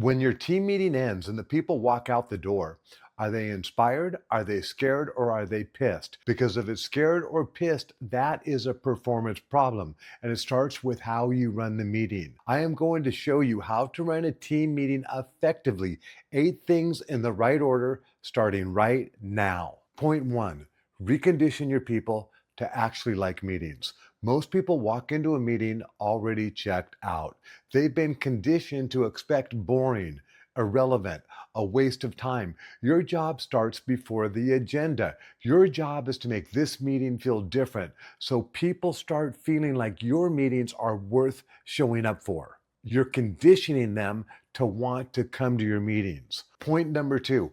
When your team meeting ends and the people walk out the door, are they inspired? Are they scared? Or are they pissed? Because if it's scared or pissed, that is a performance problem. And it starts with how you run the meeting. I am going to show you how to run a team meeting effectively. 8 things in the right order, starting right now. Point one, recondition your people to actually like meetings. Most people walk into a meeting already checked out. They've been conditioned to expect boring, irrelevant, a waste of time. Your job starts before the agenda. Your job is to make this meeting feel different so people start feeling like your meetings are worth showing up for. You're conditioning them to want to come to your meetings. Point number two,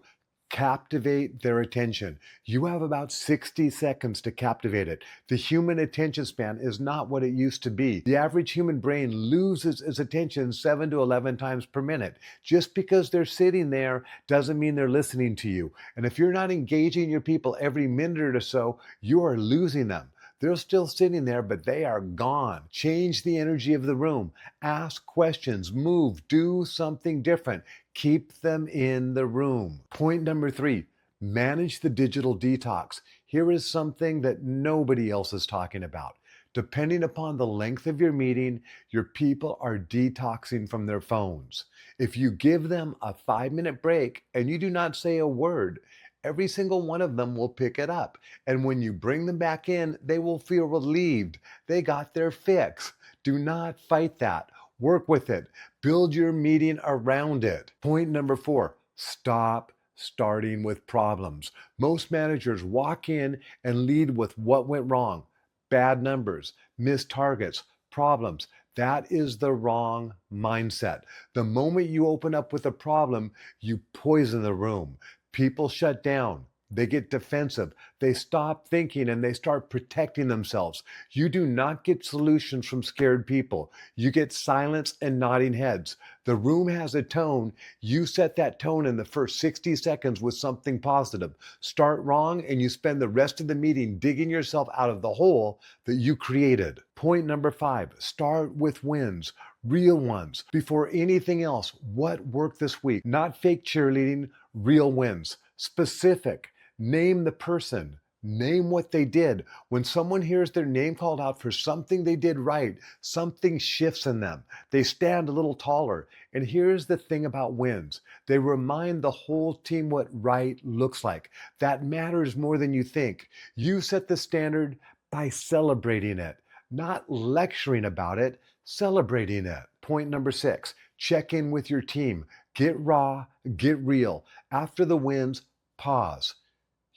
captivate their attention. You have about 60 seconds to captivate it. The human attention span is not what it used to be. The average human brain loses its attention 7 to 11 times per minute. Just because they're sitting there doesn't mean they're listening to you. And if you're not engaging your people every minute or so, you are losing them. They're still sitting there, but they are gone. Change the energy of the room. Ask questions, move, do something different. Keep them in the room. Point number three, manage the digital detox. Here is something that nobody else is talking about. Depending upon the length of your meeting, your people are detoxing from their phones. If you give them a 5-minute break and you do not say a word, every single one of them will pick it up. And when you bring them back in, they will feel relieved. They got their fix. Do not fight that. Work with it. Build your meeting around it. Point number four, stop starting with problems. Most managers walk in and lead with what went wrong. Bad numbers, missed targets, problems. That is the wrong mindset. The moment you open up with a problem, you poison the room. People shut down. They get defensive. They stop thinking and they start protecting themselves. You do not get solutions from scared people. You get silence and nodding heads. The room has a tone. You set that tone in the first 60 seconds with something positive. Start wrong and you spend the rest of the meeting digging yourself out of the hole that you created. Point number five, start with wins. Real ones. Before anything else, what worked this week? Not fake cheerleading, real wins. Specific. Name the person. Name what they did. When someone hears their name called out for something they did right, something shifts in them. They stand a little taller. And here's the thing about wins. They remind the whole team what right looks like. That matters more than you think. You set the standard by celebrating it, not lecturing about it, celebrating it. Point number six, check in with your team. Get raw, get real. After the wins, pause.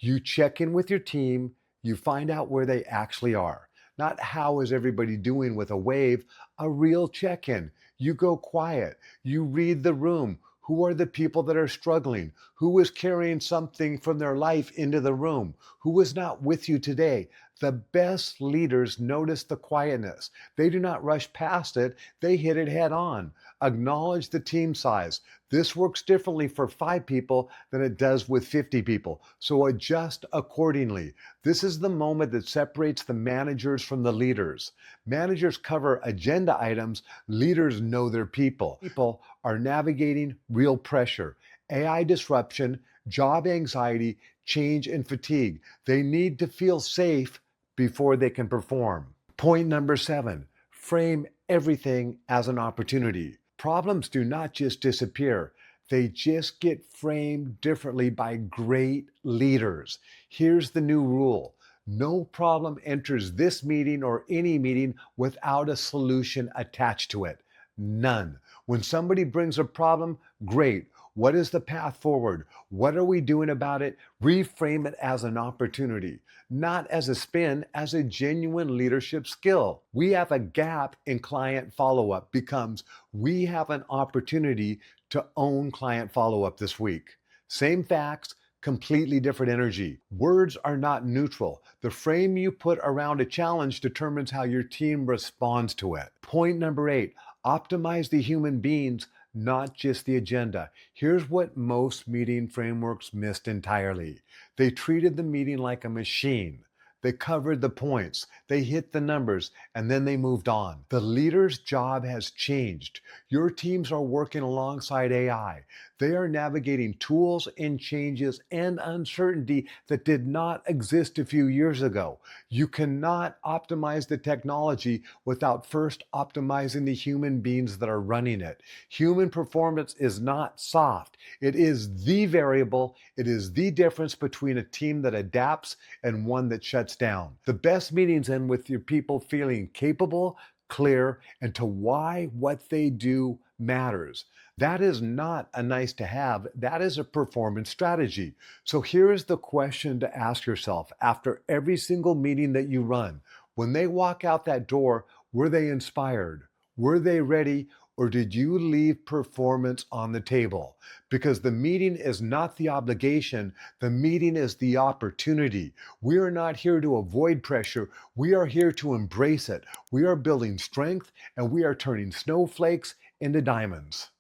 You check in with your team, you find out where they actually are. Not how is everybody doing with a wave, a real check-in. You go quiet, you read the room. Who are the people that are struggling? Who is carrying something from their life into the room? Who is not with you today? The best leaders notice the quietness. They do not rush past it, they hit it head on. Acknowledge the team size. This works differently for 5 people than it does with 50 people, so adjust accordingly. This is the moment that separates the managers from the leaders. Managers cover agenda items, leaders know their people. People are navigating real pressure, AI disruption, job anxiety, change, and fatigue. They need to feel safe before they can perform. Point number 7, frame everything as an opportunity. Problems do not just disappear. They just get framed differently by great leaders. Here's the new rule. No problem enters this meeting or any meeting without a solution attached to it. None. When somebody brings a problem, great. What is the path forward? What are we doing about it? Reframe it as an opportunity, not as a spin, as a genuine leadership skill. We have a gap in client follow-up becomes we have an opportunity to own client follow-up this week. Same facts, completely different energy. Words are not neutral. The frame you put around a challenge determines how your team responds to it. Point number 8, optimize the human beings, not just the agenda. Here's what most meeting frameworks missed entirely. They treated the meeting like a machine. They covered the points, they hit the numbers, and then they moved on. The leader's job has changed. Your teams are working alongside AI. They are navigating tools and changes and uncertainty that did not exist a few years ago. You cannot optimize the technology without first optimizing the human beings that are running it. Human performance is not soft. It is the variable. It is the difference between a team that adapts and one that shuts down. The best meetings end with your people feeling capable, clear, and to why what they do matters. That is not a nice to have, that is a performance strategy. So here is the question to ask yourself after every single meeting that you run. When they walk out that door, were they inspired? Were they ready? Or did you leave performance on the table? Because the meeting is not the obligation, the meeting is the opportunity. We are not here to avoid pressure, we are here to embrace it. We are building strength and we are turning snowflakes into diamonds.